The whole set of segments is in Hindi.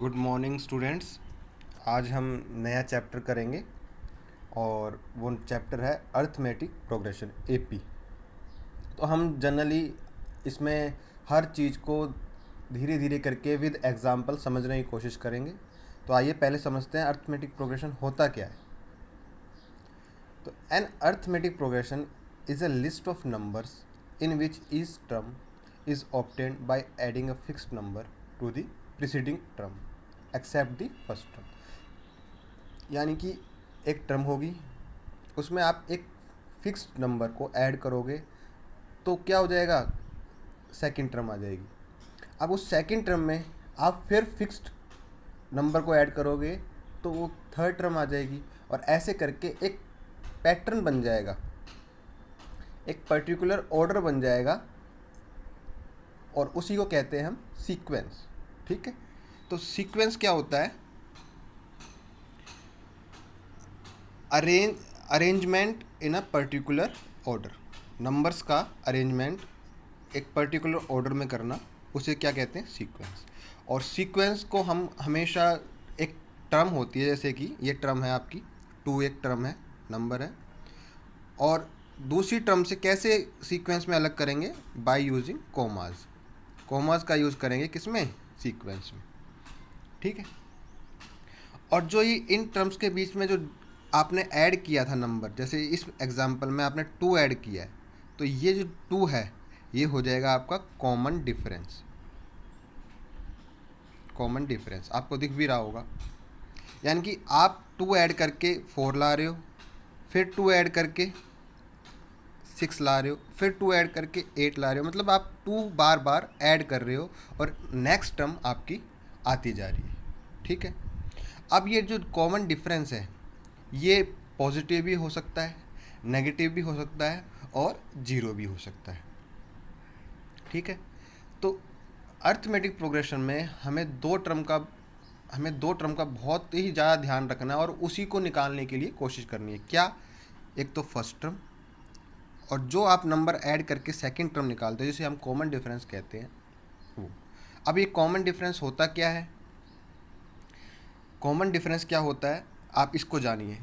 Good morning students. आज हम नया चैप्टर करेंगे और वो चैप्टर है अर्थमेटिक प्रोग्रेशन एपी। तो हम जनरली इसमें हर चीज़ को धीरे धीरे करके विद एग्जांपल समझने की कोशिश करेंगे। तो आइए पहले समझते हैं अर्थमेटिक प्रोग्रेशन होता क्या है। तो an arithmetic progression is a list of numbers in which each term is obtained by adding a fixed number to the preceding term except the first term। यानी कि एक टर्म होगी, उसमें आप एक फिक्स्ड नंबर को ऐड करोगे तो क्या हो जाएगा, सेकंड टर्म आ जाएगी। अब उस सेकंड टर्म में आप फिर फिक्स्ड नंबर को ऐड करोगे तो वो थर्ड टर्म आ जाएगी, और ऐसे करके एक पैटर्न बन जाएगा, एक पर्टिकुलर ऑर्डर बन जाएगा, और उसी को कहते हैं हम सीक्वेंस। ठीक है, तो सीक्वेंस क्या होता है? Arrangement in a particular order. Numbers का अरेंजमेंट एक पर्टिकुलर ऑर्डर में करना, उसे क्या कहते हैं? सीक्वेंस। और सीक्वेंस को हम हमेशा एक टर्म होती है, जैसे कि ये टर्म है आपकी 2, एक टर्म है, नंबर है, और दूसरी टर्म से कैसे सीक्वेंस में अलग करेंगे? By using commas. कॉमाज का यूज़ करेंगे किसमें? सीक्वेंस में। ठीक है, और जो ये इन टर्म्स के बीच में जो आपने ऐड किया था नंबर, जैसे इस एग्जांपल में आपने 2 ऐड किया है, तो ये जो 2 है ये हो जाएगा आपका कॉमन डिफरेंस। कॉमन डिफरेंस आपको दिख भी रहा होगा, यानी कि आप 2 ऐड करके 4 ला रहे हो, फिर 2 ऐड करके 6 ला रहे हो, फिर 2 ऐड करके 8 ला रहे हो, मतलब आप 2 बार बार ऐड कर रहे हो और नेक्स्ट टर्म आपकी आती जा रही है। ठीक है, अब ये जो कॉमन डिफरेंस है ये पॉजिटिव भी हो सकता है, नेगेटिव भी हो सकता है, और जीरो भी हो सकता है। ठीक है, तो अर्थमेटिक प्रोग्रेशन में हमें दो टर्म का बहुत ही ज़्यादा ध्यान रखना है और उसी को निकालने के लिए कोशिश करनी है। क्या? एक तो फर्स्ट टर्म, और जो आप नंबर ऐड करके सेकंड टर्म निकालते हैं जिसे हम कॉमन डिफरेंस कहते हैं वो। अब ये कॉमन डिफरेंस होता क्या है? कॉमन डिफरेंस क्या होता है आप इसको जानिए।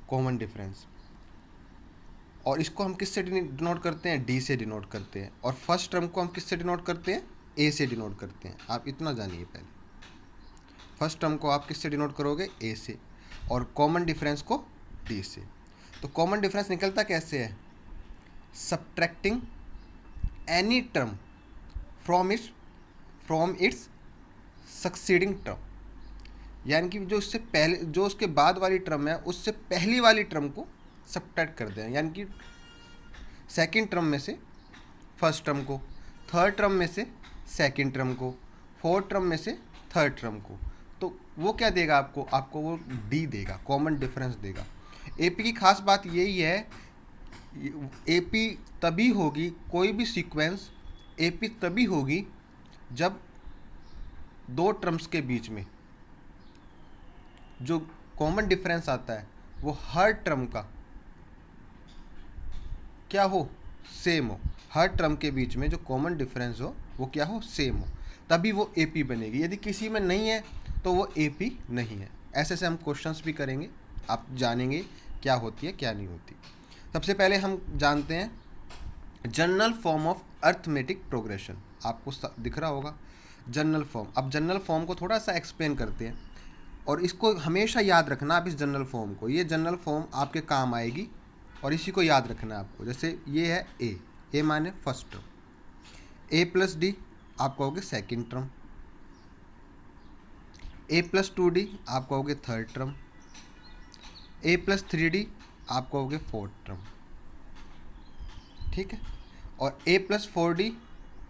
कॉमन डिफरेंस, और इसको हम किससे डिनोट करते हैं? डी से डिनोट करते हैं। और फर्स्ट टर्म को हम किससे डिनोट करते हैं? ए से डिनोट करते हैं। आप इतना जानिए पहले, फर्स्ट टर्म को आप किससे डिनोट करोगे? ए से, और कॉमन डिफरेंस को डी से। तो कॉमन डिफरेंस निकलता कैसे है? Subtracting any term from its succeeding term. यानी कि जो इससे पहले, जो उसके बाद वाली टर्म है उससे पहली वाली टर्म को सब्ट्रैक्ट कर दें, यानी कि सेकंड टर्म में से फर्स्ट टर्म को, थर्ड टर्म में से सेकंड टर्म को, फोर्थ टर्म में से थर्ड टर्म को। तो वो क्या देगा आपको? आपको वो डी देगा, कॉमन डिफरेंस देगा। एपी की खास बात यही है, एपी तभी होगी, कोई भी सीक्वेंस एपी तभी होगी जब दो टर्म्स के बीच में जो कॉमन डिफरेंस आता है वो हर टर्म का क्या हो? सेम हो। हर टर्म के बीच में जो कॉमन डिफरेंस हो वो क्या हो? सेम हो, तभी वो एपी बनेगी। यदि किसी में नहीं है तो वो एपी नहीं है। ऐसे से हम क्वेश्चंस भी करेंगे, आप जानेंगे क्या होती है क्या नहीं होती। सबसे पहले हम जानते हैं general form of arithmetic progression. आपको दिख रहा होगा जनरल फॉर्म। अब जनरल फॉर्म को थोड़ा सा एक्सप्लेन करते हैं, और इसको हमेशा याद रखना आप, इस जनरल फॉर्म को। ये जनरल फॉर्म आपके काम आएगी और इसी को याद रखना है आपको। जैसे ये है ए माने फर्स्ट टर्म, ए प्लस डी आप कहोगे सेकेंड टर्म, ए प्लस 2d आप कहोगे थर्ड टर्म, ए प्लस 3d आप कहोगे फोर्थ टर्म। ठीक है, और ए प्लस 4d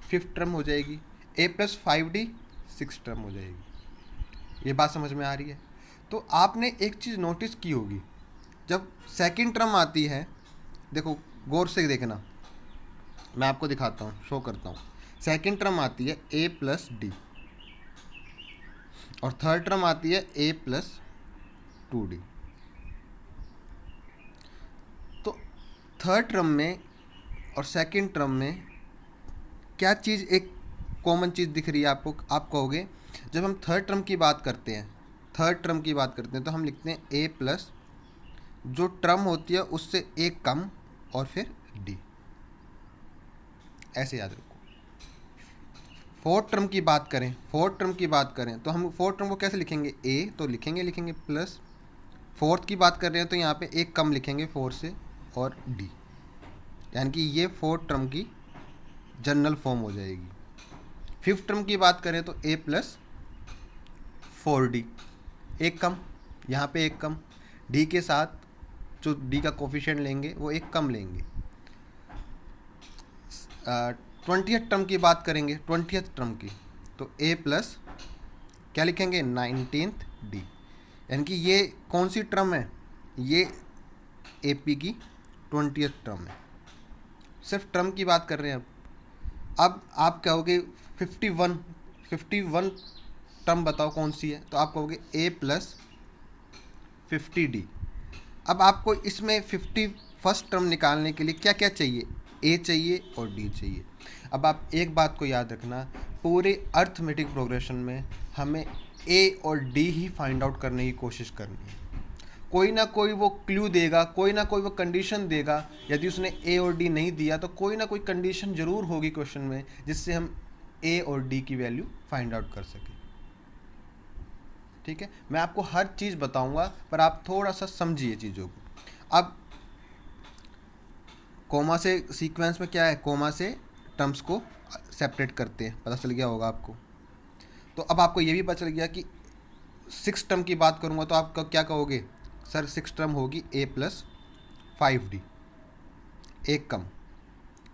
फिफ्थ टर्म हो जाएगी, ए प्लस 5d सिक्स टर्म हो जाएगी। ये बात समझ में आ रही है? तो आपने एक चीज़ नोटिस की होगी, जब सेकंड टर्म आती है, देखो गौर से देखना, मैं आपको दिखाता हूँ, शो करता हूँ। सेकंड टर्म आती है ए प्लस डी, और थर्ड टर्म आती है ए प्लस 2d। तो थर्ड टर्म में और सेकंड टर्म में क्या चीज़, एक कॉमन चीज़ दिख रही है आपको? आप कहोगे जब हम थर्ड टर्म की बात करते हैं, तो हम लिखते हैं ए प्लस जो टर्म होती है उससे एक कम और फिर डी, ऐसे याद रखो। फोर्थ टर्म की बात करें तो हम फोर्थ टर्म को कैसे लिखेंगे, ए तो लिखेंगे प्लस, फोर्थ की बात कर रहे हैं तो यहाँ पे एक कम लिखेंगे फोर से और डी, यानी कि ये फोर्थ टर्म की जनरल फॉर्म हो जाएगी। फिफ्थ टर्म की बात करें तो ए प्लस 4d, एक कम, यहाँ पे एक कम, डी के साथ जो डी का कोफिशिएंट लेंगे वो एक कम लेंगे। 20th टर्म की बात करेंगे, 20th टर्म की, तो ए प्लस क्या लिखेंगे 19th डी, यानी कि ये कौन सी टर्म है, ये ए पी की 20th टर्म है। सिर्फ टर्म की बात कर रहे हैं। अब आप कहोगे 51 टर्म बताओ कौन सी है, तो आप कहोगे ए प्लस 50d। अब आपको इसमें 51st टर्म निकालने के लिए क्या क्या चाहिए, ए चाहिए और डी चाहिए। अब आप एक बात को याद रखना, पूरे अर्थमेटिक प्रोग्रेशन में हमें ए और डी ही फाइंड आउट करने की कोशिश करनी है। कोई ना कोई वो क्लू देगा, कोई ना कोई वो कंडीशन देगा, यदि उसने ए और डी नहीं दिया तो कोई ना कोई कंडीशन ज़रूर होगी क्वेश्चन में जिससे हम ए और डी की वैल्यू फाइंड आउट कर सकें। ठीक है, मैं आपको हर चीज़ बताऊंगा पर आप थोड़ा सा समझिए चीज़ों को। अब कोमा से सीक्वेंस में क्या है, कोमा से टर्म्स को सेपरेट करते हैं, पता चल गया होगा आपको। तो अब आपको ये भी पता चल गया कि 6 टर्म की बात करूंगा तो आप क्या कहोगे, सर 6 टर्म होगी ए प्लस 5d, एक कम,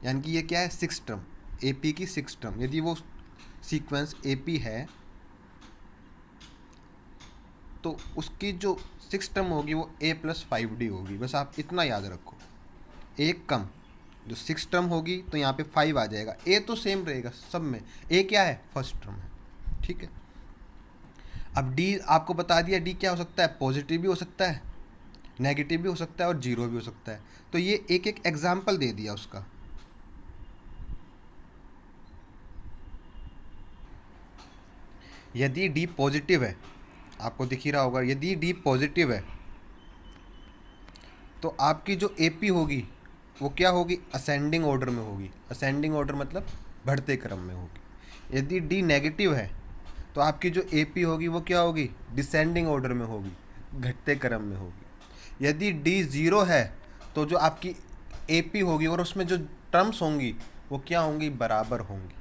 यानी कि ये क्या है 6 टर्म, ए पी की 6 टर्म। यदि वो सीक्वेंस ए पी है तो उसकी जो 6 टर्म होगी वो ए प्लस 5d होगी। बस आप इतना याद रखो, एक कम जो 6 टर्म होगी तो यहाँ पे 5 आ जाएगा, ए तो सेम रहेगा सब में, ए क्या है फर्स्ट टर्म है। ठीक है, अब डी आपको बता दिया, डी क्या हो सकता है, पॉजिटिव भी हो सकता है, नेगेटिव भी हो सकता है और जीरो भी हो सकता है। तो ये एक एक एग्जाम्पल दे दिया उसका। यदि डी पॉजिटिव है, आपको दिख ही रहा होगा, यदि डी पॉजिटिव है तो आपकी जो एपी होगी वो क्या होगी, असेंडिंग ऑर्डर में होगी। असेंडिंग ऑर्डर मतलब बढ़ते क्रम में होगी। यदि डी नेगेटिव है तो आपकी जो एपी होगी वो क्या होगी, डिसेंडिंग ऑर्डर में होगी, घटते क्रम में होगी। यदि डी ज़ीरो है तो जो आपकी एपी होगी और उसमें जो टर्म्स होंगी वो क्या होंगी, बराबर होंगी,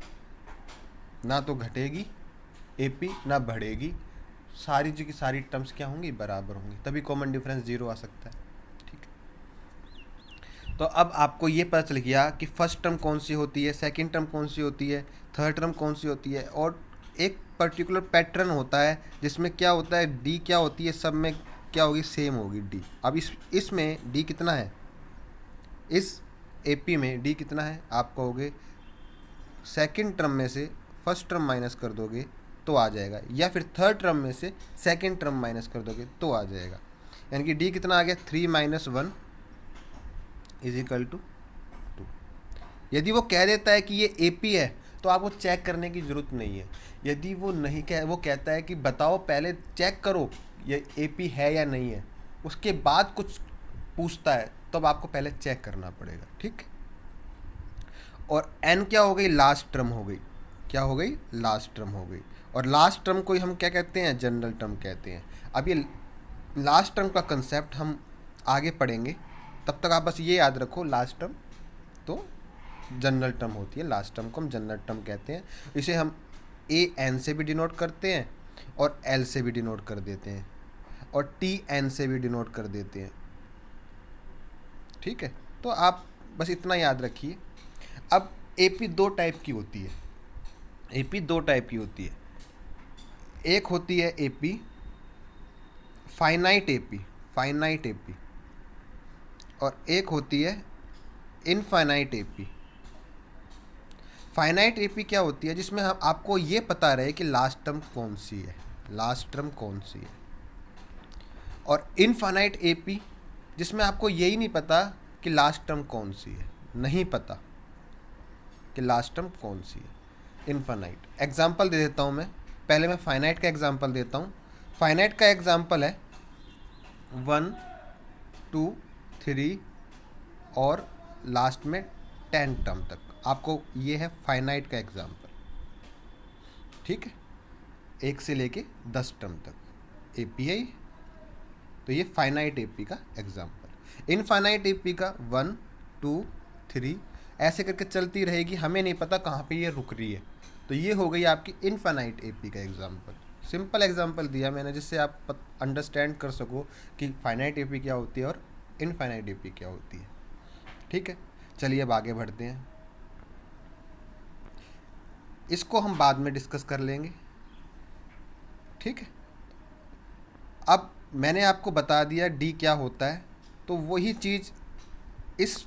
ना तो घटेगी एपी ना बढ़ेगी, सारी जी की सारी टर्म्स क्या होंगी, बराबर होंगी, तभी कॉमन डिफरेंस 0 आ सकता है। ठीक है, तो अब आपको ये पता चल गया कि फर्स्ट टर्म कौन सी होती है, सेकंड टर्म कौन सी होती है, थर्ड टर्म कौन सी होती है, और एक पर्टिकुलर पैटर्न होता है जिसमें क्या होता है, डी क्या होती है, सब में क्या होगी, सेम होगी डी। अब इसमें डी कितना है, इस एपी में डी कितना है, आप कहोगे सेकंड टर्म में से फर्स्ट टर्म माइनस कर दोगे तो आ जाएगा, या फिर थर्ड टर्म में से सेकंड टर्म माइनस कर दोगे तो आ जाएगा। यानी कि डी कितना आ गया, 3 - 1 = 2। यदि वो कह देता है कि ये एपी है तो आपको चेक करने की ज़रूरत नहीं है। यदि वो नहीं वो कहता है कि बताओ पहले चेक करो ये एपी है या नहीं है, उसके बाद कुछ पूछता है तब आपको पहले चेक करना पड़ेगा। ठीक, और एन क्या हो गई, लास्ट टर्म हो गई, क्या हो गई, लास्ट टर्म हो गई। और लास्ट टर्म को हम क्या कहते हैं, जनरल टर्म कहते हैं। अब ये लास्ट टर्म का कंसेप्ट हम आगे पढ़ेंगे, तब तक आप बस ये याद रखो, लास्ट टर्म तो जनरल टर्म होती है, लास्ट टर्म को हम जनरल टर्म कहते हैं। इसे हम ए एन से भी डिनोट करते हैं और एल से भी डिनोट कर देते हैं और टी एन से भी डिनोट कर देते हैं। ठीक है, तो आप बस इतना याद रखिए। अब एपी दो टाइप की होती है, एपी दो टाइप की होती है। एक होती है एपी फाइनाइट एपी, और एक होती है इनफाइनाइट एपी। फाइनाइट एपी क्या होती है, जिसमें हम आपको ये पता रहे कि लास्ट टर्म कौन सी है, लास्ट टर्म कौन सी है। और इनफाइनाइट एपी जिसमें आपको यही नहीं पता कि लास्ट टर्म कौन सी है, नहीं पता कि लास्ट टर्म कौन सी है, इनफाइनाइट। एग्जाम्पल दे देता हूँ मैं, पहले मैं फाइनाइट का एग्जांपल देता हूँ। फाइनाइट का एग्जांपल है 1 2 3 और लास्ट में 10 टर्म तक। आपको ये है फाइनाइट का एग्जांपल, ठीक है, 1 से लेके 10 टर्म तक एपीआई। तो ये फाइनाइट एपी का एग्जांपल। इनफाइनाइट एपी का 1 2 3 ऐसे करके चलती रहेगी, हमें नहीं पता कहाँ पे ये रुक रही है। तो ये हो गई आपकी इनफाइनाइट एपी का एग्जांपल। सिंपल एग्जांपल दिया मैंने जिससे आप अंडरस्टैंड कर सको कि फाइनाइट एपी क्या होती है और इनफाइनाइट एपी क्या होती है, ठीक है। चलिए अब आगे बढ़ते हैं, इसको हम बाद में डिस्कस कर लेंगे, ठीक है। अब मैंने आपको बता दिया डी क्या होता है, तो वही चीज़ इस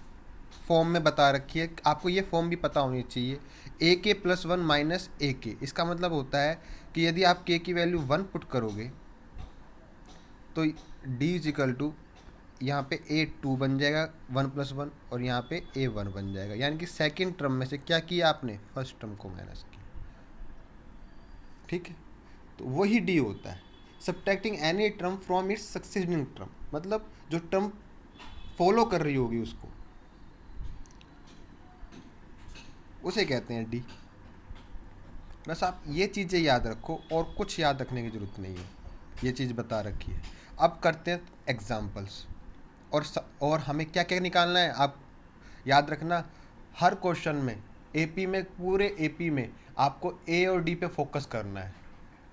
फॉर्म में बता रखी है। आपको ये फॉर्म भी पता होनी चाहिए, ए के प्लस 1 माइनस ए के। इसका मतलब होता है कि यदि आप के की वैल्यू 1 पुट करोगे तो डी इज इक्वल टू यहाँ पे ए 2 बन जाएगा 1 प्लस 1, और यहाँ पे ए 1 बन जाएगा। यानी कि सेकेंड टर्म में से क्या किया आपने, फर्स्ट टर्म को माइनस किया, ठीक है। तो वही डी होता है, subtracting any term from its succeeding term. मतलब जो टर्म फॉलो कर रही होगी उसको, उसे कहते हैं डी। बस आप ये चीज़ें याद रखो और कुछ याद रखने की ज़रूरत नहीं है, ये चीज़ बता रखी है। अब करते हैं एग्जाम्पल्स, और हमें क्या क्या निकालना है। आप याद रखना, हर क्वेश्चन में एपी में, पूरे एपी में आपको ए और डी पे फोकस करना है।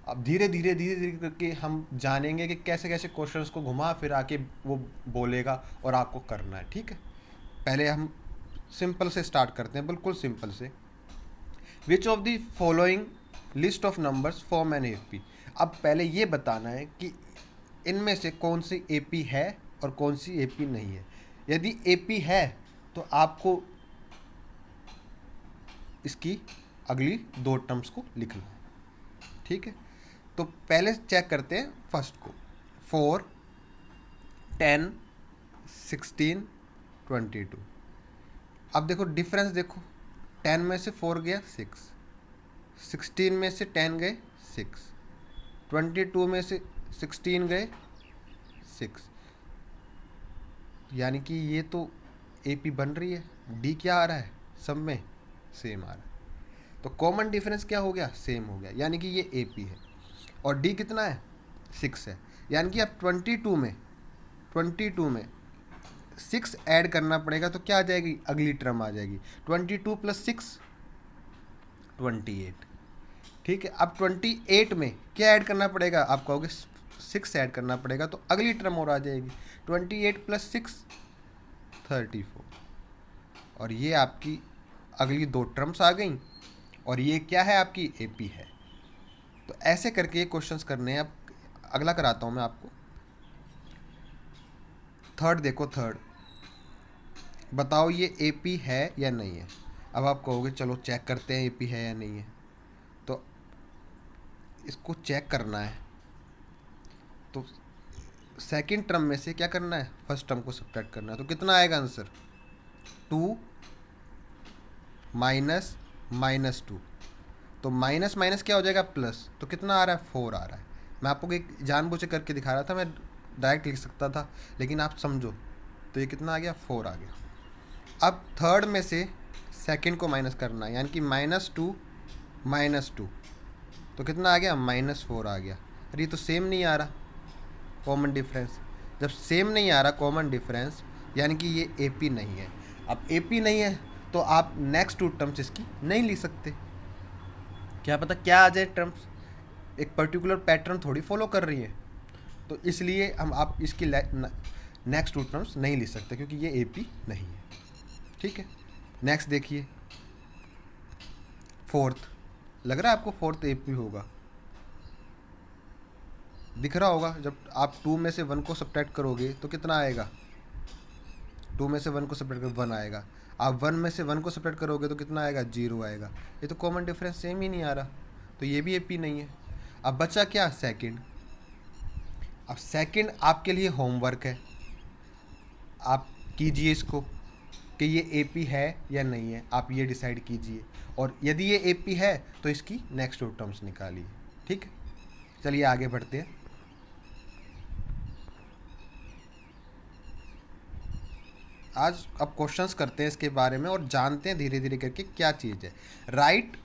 अब धीरे धीरे करके हम जानेंगे कि कैसे कैसे क्वेश्चंस को घुमा फिरा के वो बोलेगा और आपको करना है, ठीक है। पहले हम सिंपल से स्टार्ट करते हैं, बिल्कुल सिंपल से। विच of the following list of numbers form an AP. अब पहले ये बताना है कि इनमें से कौन सी एपी है और कौन सी एपी नहीं है। यदि एपी है तो आपको इसकी अगली 2 टर्म्स को लिखना है, ठीक है। तो पहले चेक करते हैं फर्स्ट को, 4 10 16 22। अब देखो डिफरेंस देखो, 10 में से 4 गया 6, 16 में से 10 गए 6, 22 में से 16 गए 6। यानी कि ये तो एपी बन रही है। डी क्या आ रहा है, सब में सेम आ रहा है, तो कॉमन डिफरेंस क्या हो गया, सेम हो गया, यानी कि ये एपी है। और डी कितना है, 6 है। यानी कि अब 22 में 6 ऐड करना पड़ेगा, तो क्या आ जाएगी, अगली टर्म आ जाएगी 22 प्लस 6 28, ठीक है। अब 28 में क्या ऐड करना पड़ेगा, आप कहोगे 6 ऐड करना पड़ेगा, तो अगली टर्म और आ जाएगी 28 प्लस 6 34, और ये आपकी अगली 2 टर्म्स आ गई, और ये क्या है, आपकी एपी है। तो ऐसे करके ये क्वेश्चंस करने हैं। अब अगला कराता हूँ मैं आपको। थर्ड देखो, थर्ड बताओ ये एपी है या नहीं है। अब आप कहोगे चलो चेक करते हैं एपी है या नहीं है। तो इसको चेक करना है, तो सेकंड टर्म में से क्या करना है, फर्स्ट टर्म को सब्ट्रैक्ट करना है। तो कितना आएगा आंसर, 2 माइनस माइनस 2। तो माइनस माइनस क्या हो जाएगा, प्लस। तो कितना आ रहा है, 4 आ रहा है। मैं आपको एक जानबूझ के करके दिखा रहा था, मैं डायरेक्ट लिख सकता था, लेकिन आप समझो। तो ये कितना आ गया, 4 आ गया। अब थर्ड में से सेकंड को माइनस करना है, यानी कि -2 तो कितना आ गया, -4 आ गया। अरे ये तो सेम नहीं आ रहा कॉमन डिफरेंस। जब सेम नहीं आ रहा कॉमन डिफरेंस, यानी कि ये एपी नहीं है। अब एपी नहीं है तो आप नेक्स्ट 2 टर्म्स इसकी नहीं लिख सकते। क्या पता क्या आ जाए टर्म्स, एक पर्टिकुलर पैटर्न थोड़ी फॉलो कर रही है। तो इसलिए हम आप इसकी नेक्स्ट 2 टर्म्स नहीं लिख सकते, क्योंकि ये एपी नहीं है, ठीक है। नेक्स्ट देखिए, फोर्थ। लग रहा है आपको फोर्थ एपी होगा, दिख रहा होगा। जब आप 2 में से 1 को सब्ट्रैक्ट करोगे तो कितना आएगा, 2 में से 1 को सब्ट्रैक्ट कर 1 आएगा। आप 1 में से 1 को सब्ट्रैक्ट करोगे तो कितना आएगा, 0 आएगा। ये तो कॉमन डिफरेंस सेम ही नहीं आ रहा, तो ये भी एपी नहीं है। अब बचा क्या, सेकंड। अब सेकंड आपके लिए होमवर्क है, आप कीजिए इसको कि ये एपी है या नहीं है, आप ये डिसाइड कीजिए। और यदि ये एपी है तो इसकी नेक्स्ट 2 टर्म्स निकालिए, ठीक है, चलिए आगे बढ़ते हैं। आज अब क्वेश्चंस करते हैं इसके बारे में और जानते हैं धीरे धीरे करके क्या चीज़ है। Write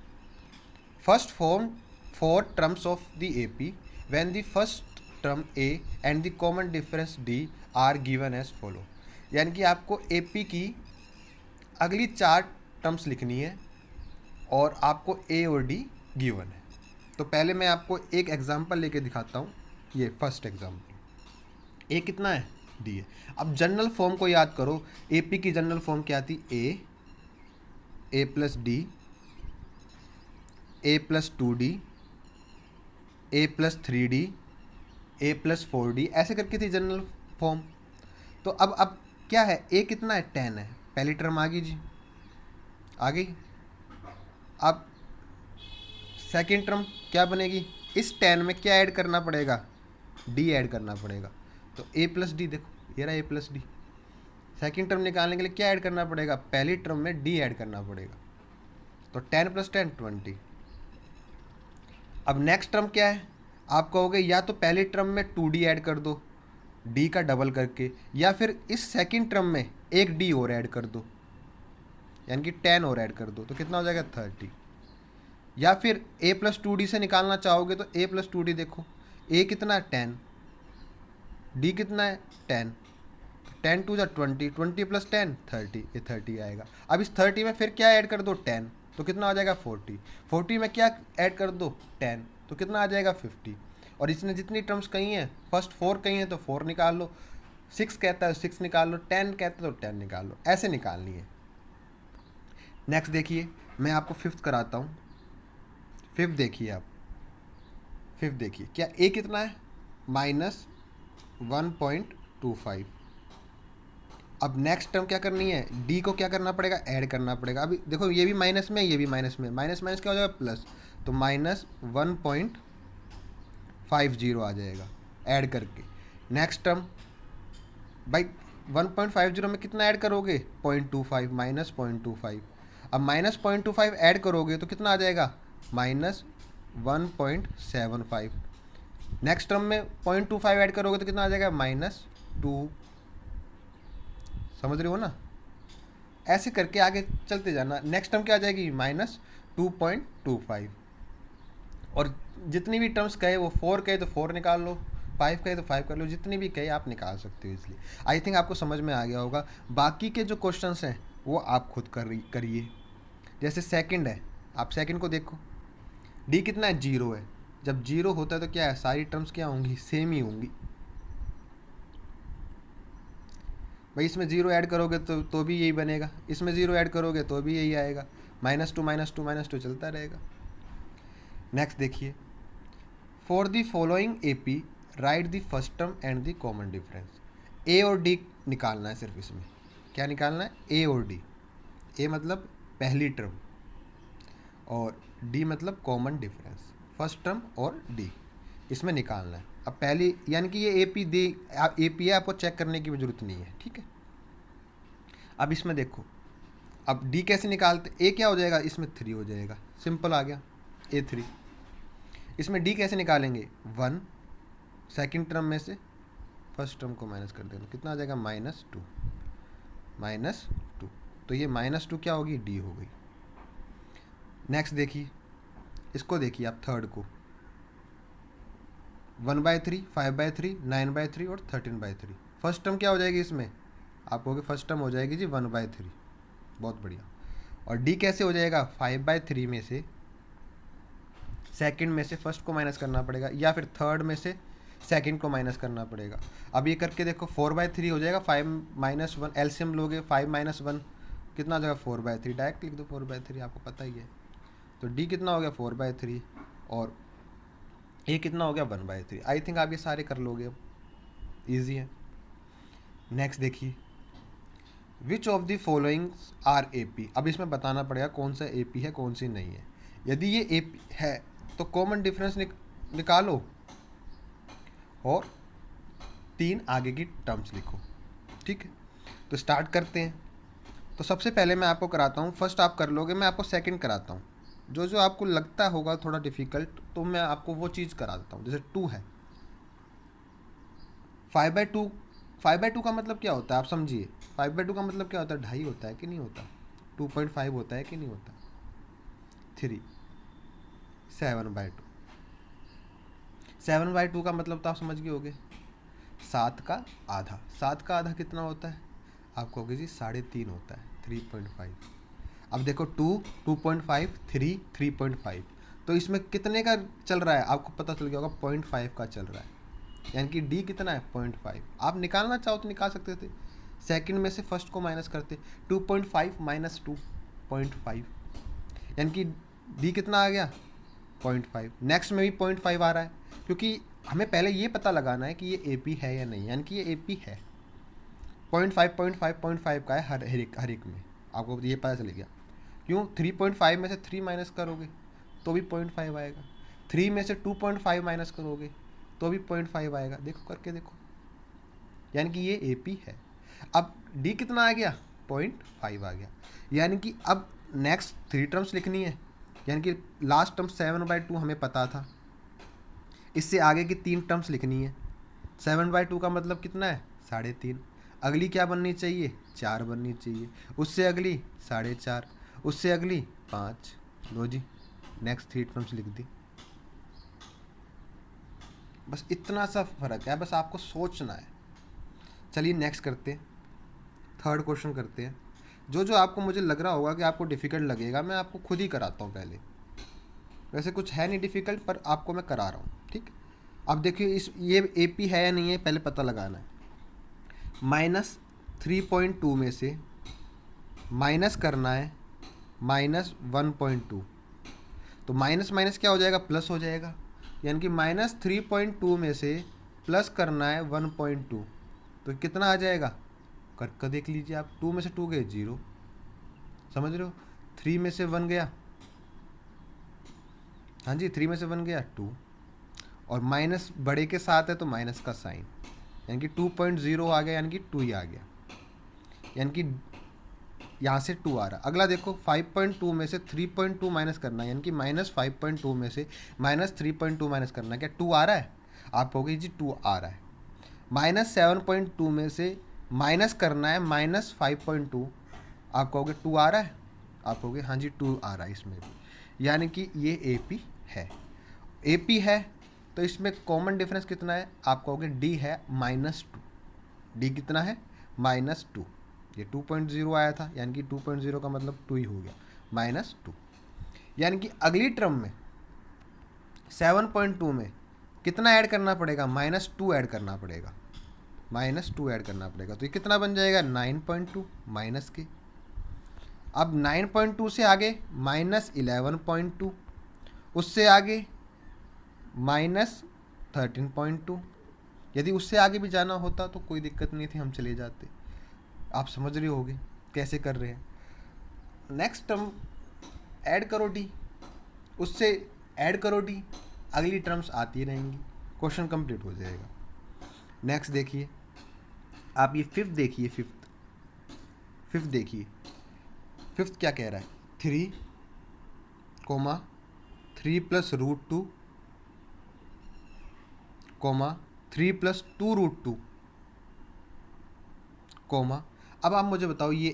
first form four terms of the AP when the first term a and the common difference d are given as follow. यानी कि आपको एपी की अगली 4 टर्म्स लिखनी है और आपको ए और डी गिवन है। तो पहले मैं आपको एक एग्जांपल लेके दिखाता हूँ। ये फर्स्ट एग्जांपल, ए कितना है, डी है। अब जनरल फॉर्म को याद करो, एपी की जनरल फॉर्म क्या थी, ए प्लस डी, ए प्लस 2d, ए प्लस 3d, ए प्लस 4d, ऐसे करके थी जनरल फॉर्म। तो अब क्या है, ए कितना है, 10 है। पहली टर्म आ गई जी, आ गई। अब सेकेंड टर्म क्या बनेगी, इस 10 में क्या ऐड करना पड़ेगा, डी ऐड करना पड़ेगा। तो ए प्लस डी, देखो ये रहा ए प्लस डी। सेकेंड टर्म निकालने के लिए क्या ऐड करना पड़ेगा, पहली टर्म में डी ऐड करना पड़ेगा। तो 10 प्लस 10 20। अब नेक्स्ट टर्म क्या है, आप कहोगे या तो पहली टर्म में 2d ऐड कर दो d का डबल करके, या फिर इस सेकंड टर्म में एक d और ऐड कर दो, यानी कि 10 और ऐड कर दो। तो कितना हो जाएगा, 30। या फिर a प्लस 2d से निकालना चाहोगे तो a प्लस 2d, देखो a कितना है 10, d कितना है 10, 10 टू 20, 20 प्लस 10 30, ये 30 आएगा। अब इस 30 में फिर क्या ऐड कर दो, 10, तो कितना आ जाएगा 40। 40 में क्या ऐड कर दो, 10, तो कितना आ जाएगा 50। और इसने जितनी टर्म्स कही हैं, फर्स्ट 4 कही हैं तो 4 निकाल लो, 6 कहता है 6 निकाल लो, 10 कहता है तो 10 निकाल लो, ऐसे निकालनी है। नेक्स्ट देखिए, मैं आपको फिफ्थ कराता हूँ। फिफ्थ देखिए आप, फिफ्थ देखिए क्या, ए कितना है, -1.25। अब नेक्स्ट टर्म क्या करनी है, डी को क्या करना पड़ेगा, ऐड करना पड़ेगा। अभी देखो ये भी माइनस में, ये भी माइनस में, माइनस माइनस क्या हो जाएगा, प्लस। तो -1.50 आ जाएगा ऐड करके। नेक्स्ट टर्म भाई 1.50 में कितना ऐड करोगे, 0.25, -0.25। अब -0.25 ऐड करोगे तो कितना आ जाएगा, -1.75। नेक्स्ट टर्म में 0.25 ऐड करोगे तो कितना आ जाएगा, -2। समझ रहे हो ना, ऐसे करके आगे चलते जाना। नेक्स्ट टर्म क्या आ जाएगी, -2.25। और जितनी भी टर्म्स कहे, वो 4 कहे तो 4 निकाल लो, 5 कहे तो 5 कर लो, जितनी भी कहे आप निकाल सकते हो। इसलिए आई थिंक आपको समझ में आ गया होगा। बाकी के जो क्वेश्चंस हैं वो आप खुद करिए। जैसे सेकंड है, आप सेकंड को देखो, डी कितना है, 0 है। जब 0 होता है तो क्या है, सारी टर्म्स क्या होंगी, सेम ही होंगी। भाई इसमें 0 ऐड करोगे तो भी यही बनेगा, इसमें 0 ऐड करोगे तो भी यही आएगा, -2 -2 -2 चलता रहेगा। नेक्स्ट देखिए, for the following AP write the first term and the common difference. A और डी निकालना है सिर्फ, इसमें क्या निकालना है, ए और डी। ए मतलब पहली टर्म और डी मतलब कॉमन डिफरेंस, फर्स्ट टर्म और डी, इसमें निकालना है। अब पहली यानी कि ये एपी दी, एपी है, आपको चेक करने की जरूरत नहीं है, ठीक है। अब इसमें देखो, अब डी कैसे निकालते, ए क्या हो जाएगा, इसमें 3 हो जाएगा, सिंपल आ गया, A3। इसमें डी कैसे निकालेंगे, 1 सेकंड टर्म में से फर्स्ट टर्म को माइनस कर देना, कितना आ जाएगा, -2। तो ये -2 क्या होगी, डी हो गई। नेक्स्ट देखिए, इसको देखिए आप थर्ड को, 1/3, 5/3, 9/3 और 13/3। फर्स्ट टर्म क्या हो जाएगी इसमें, आप कहोगे फर्स्ट टर्म हो जाएगी जी 1/3, बहुत बढ़िया। और डी कैसे हो जाएगा, 5/3 में से सेकंड में से फर्स्ट को माइनस करना पड़ेगा, या फिर थर्ड में से सेकंड को माइनस करना पड़ेगा। अब ये करके देखो, 4/3 हो जाएगा, 5 - 1 एलसीएम लोगे, 5 - 1 कितना आ जाएगा, 4/3, डायरेक्ट लिख दो 4/3, आपको पता ही है। तो डी कितना हो गया, 4/3, और ए कितना हो गया, 1/3। आई थिंक आप ये सारे कर लोगे, अब ईजी है। नेक्स्ट देखिए, which of the followings are A P. अब इसमें बताना पड़ेगा कौन सा ए पी है, कौन सी नहीं है। यदि ये ए पी है तो कॉमन डिफरेंस निकालो और 3 आगे की टर्म्स लिखो, ठीक है। तो स्टार्ट करते हैं। तो सबसे पहले मैं आपको कराता हूँ, फर्स्ट आप कर लोगे, मैं आपको सेकंड कराता हूँ। जो जो आपको लगता होगा थोड़ा डिफ़िकल्ट, तो मैं आपको वो चीज़ करा देता हूँ। जैसे 2 है, 5/2, 5/2 का मतलब क्या होता है आप समझिए। 5/2 का मतलब क्या होता है, 2.5 होता है कि नहीं होता, 2.5 होता है कि नहीं होता। 3, 7/2, 7/2 का मतलब तो आप समझ गए होगे, 7 का आधा। 7 का आधा कितना होता है, आप कहोगे जी 3.5 होता है, 3.5। अब देखो 2, 2.5, 3, 3.5, तो इसमें कितने का चल रहा है आपको पता चल गया होगा, 0.5 का चल रहा है। यानी कि डी कितना है, 0.5। आप निकालना चाहो तो निकाल सकते थे, सेकंड में से फर्स्ट को माइनस करते, 2.5 माइनस 2.5, यानी कि डी कितना आ गया, 0.5। नेक्स्ट में भी 0.5 आ रहा है, क्योंकि हमें पहले ये पता लगाना है कि ये ए पी है या नहीं, यानी कि ये ए पी है। 0.5, 0.5, 0.5 का है हर एक में, आपको ये पता चल गया। क्यों, 3.5 में से 3 माइनस करोगे तो भी 0.5 आएगा, 3 में से 2.5 माइनस करोगे तो भी 0.5 आएगा। देखो करके देखो, यानी कि ये ए पी है। अब डी कितना आ गया, 0.5 आ गया। यानी कि अब नेक्स्ट 3 टर्म्स लिखनी है, यानी कि लास्ट टर्म 7/2 हमें पता था, इससे आगे की 3 टर्म्स लिखनी है। 7/2 का मतलब कितना है, 3.5। अगली क्या बननी चाहिए, 4 बननी चाहिए। उससे अगली 4.5, उससे अगली 5। लो जी, नेक्स्ट 3 टर्म्स लिख दी। बस इतना सा फर्क है, बस आपको सोचना है। चलिए नेक्स्ट करते हैं, थर्ड क्वेश्चन करते हैं। जो जो आपको मुझे लग रहा होगा कि आपको डिफ़िकल्ट लगेगा, मैं आपको खुद ही कराता हूँ पहले। वैसे कुछ है नहीं डिफ़िकल्ट, पर आपको मैं करा रहा हूँ, ठीक। अब देखिए इस ये ए पी है या नहीं है पहले पता लगाना है। -3.2 में से माइनस करना है -1.2, तो माइनस माइनस क्या हो जाएगा, प्लस हो जाएगा। यानी कि -3.2 में से प्लस करना है 1.2, तो कितना आ जाएगा, कर देख लीजिए आप। 2 में से 2 गए 0, समझ रहे हो। 3 में से 1 गया, हाँ जी 3 में से 1 गया 2, और माइनस बड़े के साथ है तो माइनस का साइन, यानी कि 2.0 आ गया, यानी कि 2 ही आ गया, यानी कि यहाँ से 2 आ रहा। अगला देखो 5.2 में से 3.2 माइनस करना है, यानी कि -5.2 में से -3.2 माइनस करना है। क्या 2 आ रहा है, आप कहोगे जी 2 आ रहा है। -7.2 में से माइनस करना है -5.2, आप कहोगे 2 आ रहा है, आप कहोगे हाँ जी 2 आ रहा है इसमें भी, यानी कि ये ए पी है। ए पी है तो इसमें कॉमन डिफरेंस कितना है, आप कहोगे डी है -2। डी कितना है, -2। ये 2.0 आया था, यानी कि 2.0 का मतलब 2 ही हो गया, -2। यानी कि अगली टर्म में 7.2 में कितना ऐड करना पड़ेगा, -2 ऐड करना पड़ेगा, -2 ऐड करना पड़ेगा। तो ये कितना बन जाएगा, 9.2 माइनस के। अब 9.2 से आगे -11.2, उससे आगे -13.2। यदि उससे आगे भी जाना होता तो कोई दिक्कत नहीं थी, हम चले जाते। आप समझ रहे होगे कैसे कर रहे हैं। नेक्स्ट टर्म ऐड करो डी, उससे ऐड करो डी, अगली टर्म्स आती रहेंगी, क्वेश्चन कंप्लीट हो जाएगा। नेक्स्ट देखिए आप, ये फिफ्थ देखिए, फिफ्थ देखिए। फिफ्थ क्या कह रहा है, 3, 3 + √2, 3 + 2√2, अब आप मुझे बताओ ये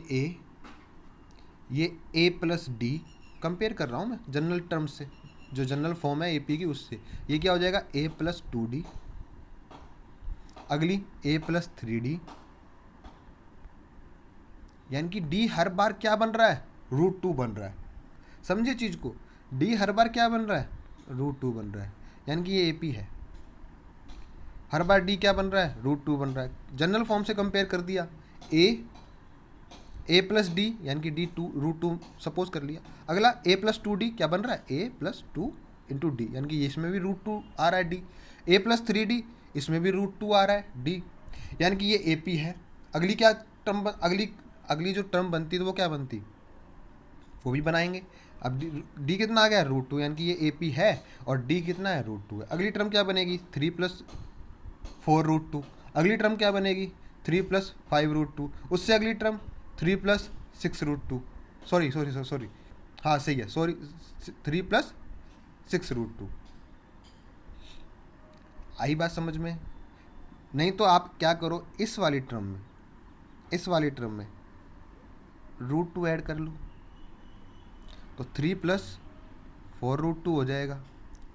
ए प्लस डी, कंपेयर कर रहा हूँ मैं जनरल टर्म से, जो जनरल फॉर्म है ए पी की उससे। ये क्या हो जाएगा, a + 2d, अगली a + 3d, यानी कि d हर बार क्या बन रहा है, √2 बन रहा है। समझिए चीज़ को, d हर बार क्या बन रहा है, √2 बन रहा है, यानी कि ये ए पी है। हर बार d क्या बन रहा है, √2 बन रहा है। जनरल फॉर्म से कंपेयर कर दिया, a + d, यानी कि d √2 सपोज कर लिया। अगला a + 2d क्या बन रहा है, a + 2 × d, यानी कि इसमें भी √2 आ रहा है d। a + 3d, इसमें भी √2 आ रहा है d, यानी कि ये ए पी है। अगली क्या टर्म, अगली जो टर्म बनती तो वो क्या बनती, वो भी बनाएंगे। अब d कितना आ गया, √2, यानी कि ये ए पी है, और d कितना है, √2 है। अगली टर्म क्या बनेगी, 3 + 4√2। अगली टर्म क्या बनेगी, 3 + 5√2। उससे अगली टर्म 3 + 6√2, सॉरी, हाँ सही है, सॉरी, 3+6√2। आई बात समझ में? नहीं तो आप क्या करो, इस वाली टर्म में √2 ऐड कर लो, तो 3+4√2 हो जाएगा।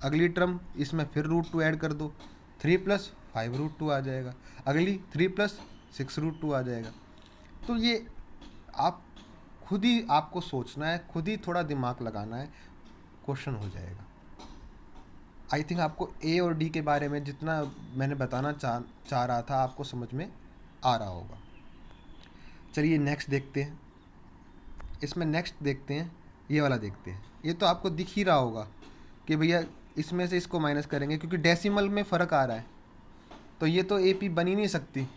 अगली टर्म इसमें फिर √2 ऐड कर दो, 3+5√2 आ जाएगा। अगली 3+6√2 आ जाएगा। तो ये आप खुद ही आपको सोचना है, खुद ही थोड़ा दिमाग लगाना है, क्वेश्चन हो जाएगा। आई थिंक आपको ए और डी के बारे में जितना मैंने बताना चाह रहा था आपको समझ में आ रहा होगा। चलिए नेक्स्ट देखते हैं। इसमें नेक्स्ट देखते हैं, ये वाला देखते हैं। ये तो आपको दिख ही रहा होगा कि भैया इसमें से इसको माइनस करेंगे क्योंकि डेसिमल में फ़र्क आ रहा है, तो ये तो एपी बन ही नहीं सकती,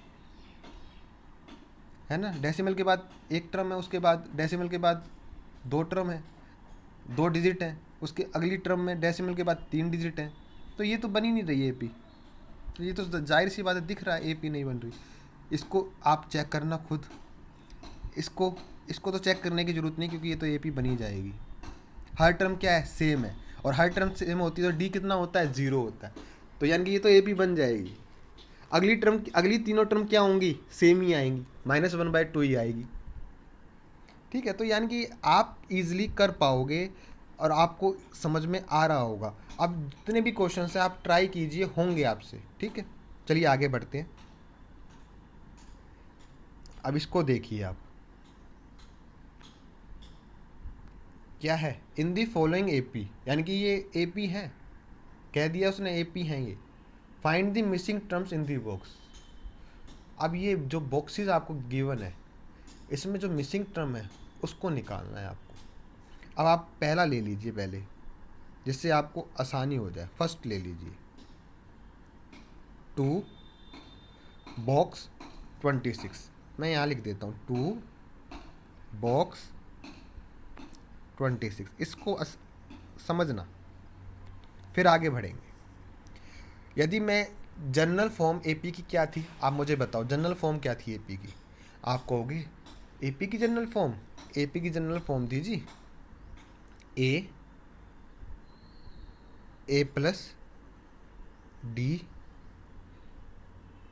है ना। डेसिमल के बाद एक टर्म है, उसके बाद डेसिमल के बाद 2 टर्म है, 2 डिजिट हैं, उसके अगली टर्म में डेसिमल के बाद 3 डिजिट हैं, तो ये तो बन ही नहीं रही एपी। तो ये तो जाहिर सी बात है, दिख रहा है एपी नहीं बन रही। इसको आप चेक करना खुद, इसको तो चेक करने की ज़रूरत नहीं क्योंकि ये तो एपी बनी जाएगी। हर टर्म क्या है, सेम है, और हर टर्म सेम होती है तो डी कितना होता है, 0 होता है, तो यानी कि ये तो एपी बन जाएगी। अगली तीनों टर्म क्या होंगी, सेम ही आएंगी, -1/2 ही आएगी। ठीक है, तो यानी कि आप इजीली कर पाओगे और आपको समझ में आ रहा होगा। अब जितने भी क्वेश्चन हैं आप ट्राई कीजिए, होंगे आपसे। ठीक है, चलिए आगे बढ़ते हैं। अब इसको देखिए आप, क्या है, इन दी फॉलोइंग एपी, यानी कि ये एपी है, कह दिया उसने एपी हैं ये। Find the missing terms in the box. अब ये जो बॉक्सेस आपको गिवन है, इसमें जो मिसिंग टर्म है उसको निकालना है आपको। अब आप पहला ले लीजिए पहले, जिससे आपको आसानी हो जाए। फर्स्ट ले लीजिए 2 बॉक्स 26, मैं यहाँ लिख देता हूँ 2 बॉक्स 26। इसको समझना, फिर आगे बढ़ेंगे। यदि मैं जनरल फॉर्म एपी की क्या थी, आप मुझे बताओ जनरल फॉर्म क्या थी एपी की। आप कहोगे एपी की जनरल फॉर्म थी जी ए प्लस डी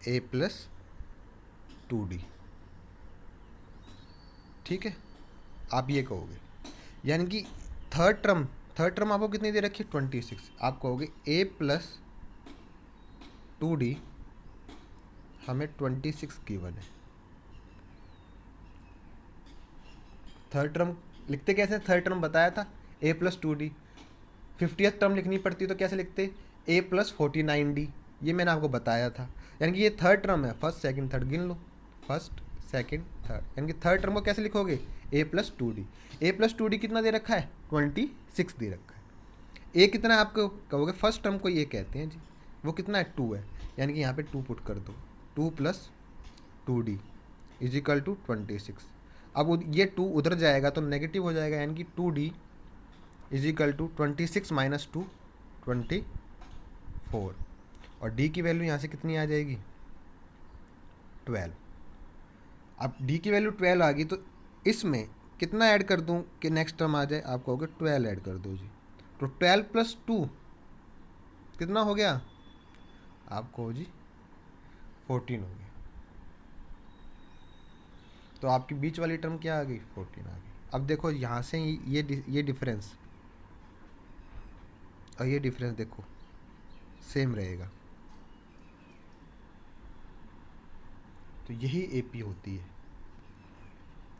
A+2D। ठीक है, आप ये कहोगे, यानी कि थर्ड टर्म आपको कितनी दे रखी है, 26। आप कहोगे A+2D हमें 26 गिवन है। थर्ड टर्म लिखते कैसे, थर्ड टर्म बताया था A+2D। 50th टर्म लिखनी पड़ती तो कैसे लिखते, A+49D, ये मैंने आपको बताया था। यानी कि ये थर्ड टर्म है, फर्स्ट सेकंड थर्ड गिन लो, फर्स्ट सेकंड थर्ड, यानी कि थर्ड टर्म को कैसे लिखोगे, A+2D। A+2D कितना दे रखा है, 26 दे रखा है। ए कितना है आपको कहोगे, फर्स्ट टर्म को ये कहते हैं जी, वो कितना है, 2 है, यानी कि यहाँ पे 2 पुट कर दो, 2+2D = 26। अब ये 2 उधर जाएगा तो नेगेटिव हो जाएगा, यानी कि 2D = 26 - 2 24, और D की वैल्यू यहाँ से कितनी आ जाएगी, 12। अब D की वैल्यू 12 आ गई तो इसमें कितना ऐड कर दूँ कि नेक्स्ट टर्म आ जाए, आप कहोगे 12 ऐड कर दो जी, तो 12 + 2 कितना हो गया, आप कहो जी 14 हो गया। तो आपकी बीच वाली टर्म क्या आ गई, 14 आ गई। अब देखो यहाँ से ये डिफरेंस और ये डिफरेंस देखो सेम रहेगा, तो यही एपी होती है।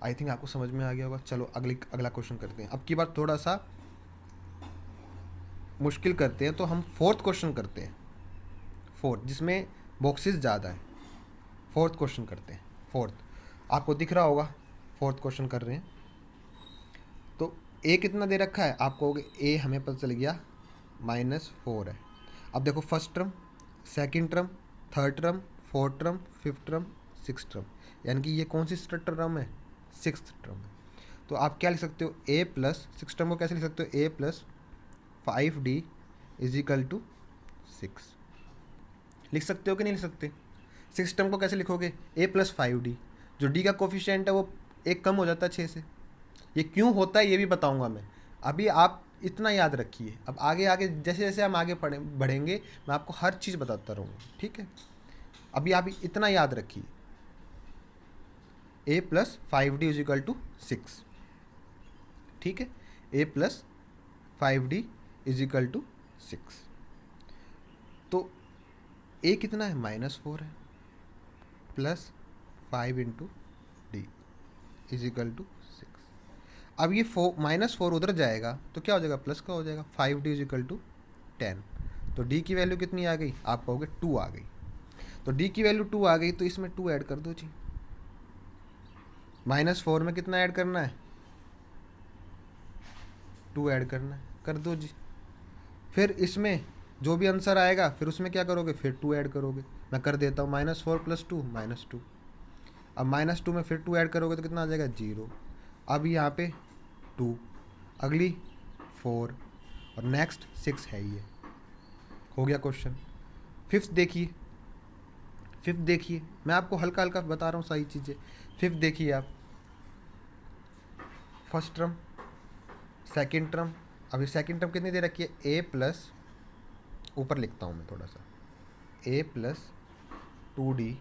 आई थिंक आपको समझ में आ गया होगा। चलो अगला क्वेश्चन करते हैं। अब की बार थोड़ा सा मुश्किल करते हैं, तो हम फोर्थ क्वेश्चन करते हैं, फोर्थ जिसमें बॉक्सेस ज़्यादा है। फोर्थ क्वेश्चन करते हैं। फोर्थ आपको दिख रहा होगा, फोर्थ क्वेश्चन कर रहे हैं। तो ए कितना दे रखा है, आप कहोगे ए हमें पता चल गया -4 है। अब देखो first term, second term, third term, fourth term, fifth term, sixth term, यानी कि ये कौन सी टर्म है, सिक्स्थ टर्म है। तो आप क्या लिख सकते हो, ए प्लस सिक्स टर्म को कैसे लिख सकते हो, A+5D = 6 लिख सकते हो कि नहीं लिख सकते। सिक्स टर्म को कैसे लिखोगे, A+5D, जो D का कोफिशिएंट है वो एक कम हो जाता है 6 से। ये क्यों होता है ये भी बताऊंगा मैं, अभी आप इतना याद रखिए, अब आगे आगे जैसे जैसे हम आगे बढ़ेंगे मैं आपको हर चीज़ बताता रहूँगा, ठीक है। अभी आप इतना याद रखिए, a plus 5d is equal to 6, ठीक है। a plus 5d is equal to 6। तो a कितना है, -4 है, plus 5 into d is equal to 6। अब ये -4 उधर जाएगा तो क्या हो जाएगा, प्लस का हो जाएगा। 5d is equal to 10। तो d की वैल्यू कितनी आ गई, आप कहोगे 2 आ गई। तो d की वैल्यू 2 आ गई तो इसमें 2 ऐड कर दो जी। -4 में कितना ऐड करना है, 2 ऐड करना है, कर दो जी। फिर इसमें जो भी आंसर आएगा फिर उसमें क्या करोगे, फिर 2 ऐड करोगे। मैं कर देता हूँ, -4 + 2 -2। अब -2 में फिर 2 ऐड करोगे तो कितना आ जाएगा, 0। अब यहाँ पे 2, अगली 4 और नेक्स्ट 6 है। ये हो गया क्वेश्चन। फिफ्थ देखिए, मैं आपको हल्का हल्का बता रहा हूँ सही चीज़ें। फिफ्थ देखिए आप, फर्स्ट टर्म, सेकेंड टर्म। अभी सेकेंड टर्म कितनी दे रखी है, a प्लस, ऊपर लिखता हूँ मैं थोड़ा सा, a plus 2d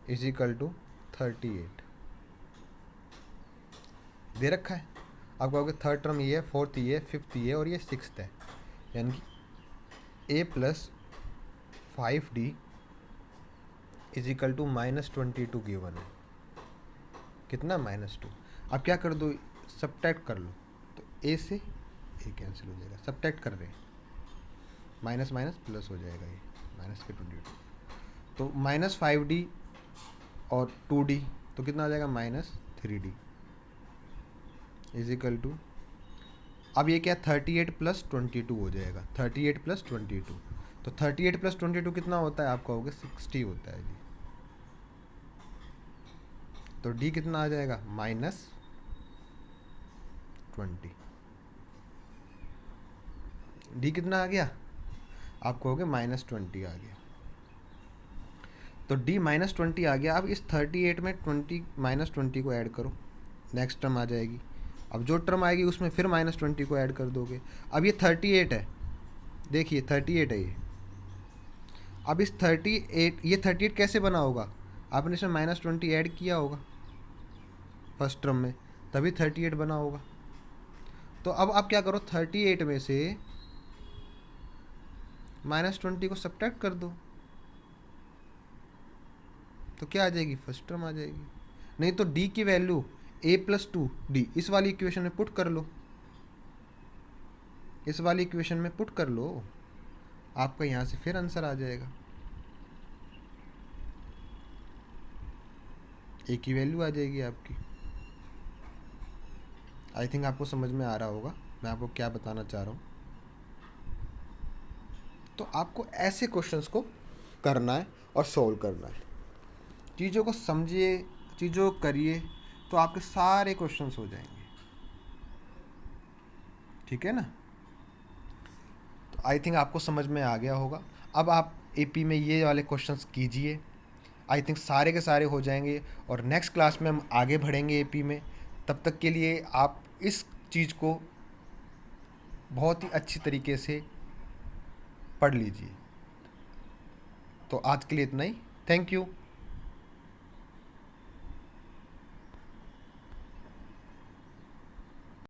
is equal to 38 दे रखा है। आप कहोगे थर्ड टर्म ये है, फोर्थ ये है, फिफ्थ ये और ये सिक्स्थ है, यानी कि a plus 5d is equal to -22 given है। कितना, -2। अब क्या कर दो, सब्ट्रैक्ट कर लो, तो a से a कैंसिल हो जाएगा, सब्ट्रैक्ट कर रहे हैं, माइनस माइनस प्लस हो जाएगा, ये -22। तो -5d और 2d तो कितना आ जाएगा, -3d इज इक्वल टू, अब ये क्या 38 + 22 हो जाएगा, 38 + 22। तो 38 + 22 कितना होता है, आप कहोगे 60 होता है जी। तो d कितना आ जाएगा, -20। d कितना आ गया, आप कहोगे -20 आ गया। तो d -20 आ गया। अब इस 38 में 20 को ऐड करो, नेक्स्ट टर्म आ जाएगी। अब जो टर्म आएगी उसमें फिर -20 को ऐड कर दोगे। अब ये 38 है, देखिए 38 है ये। अब इस 38, ये 38 कैसे बना होगा, आपने इसमें -20 ऐड किया होगा फर्स्ट टर्म में, तभी 38 बना होगा। तो अब आप क्या करो, 38 में से -20 को सब्ट्रैक्ट कर दो, तो क्या आ जाएगी, फर्स्ट टर्म आ जाएगी। नहीं तो d की वैल्यू a + 2d इस वाली इक्वेशन में पुट कर लो, इस वाली इक्वेशन में पुट कर लो, आपका यहाँ से फिर आंसर आ जाएगा। a की वैल्यू आ जाएगी आपकी। आई थिंक आपको समझ में आ रहा होगा मैं आपको क्या बताना चाह रहा हूँ। तो आपको ऐसे क्वेश्चंस को करना है और सॉल्व करना है, चीज़ों को समझिए, चीज़ों को करिए, तो आपके सारे क्वेश्चंस हो जाएंगे, ठीक है ना। तो आई थिंक आपको समझ में आ गया होगा। अब आप एपी में ये वाले क्वेश्चंस कीजिए, आई थिंक सारे के सारे हो जाएंगे। और नेक्स्ट क्लास में हम आगे बढ़ेंगे एपी में। तब तक के लिए आप इस चीज़ को बहुत ही अच्छी तरीके से पढ़ लीजिए। तो आज के लिए इतना ही, थैंक यू।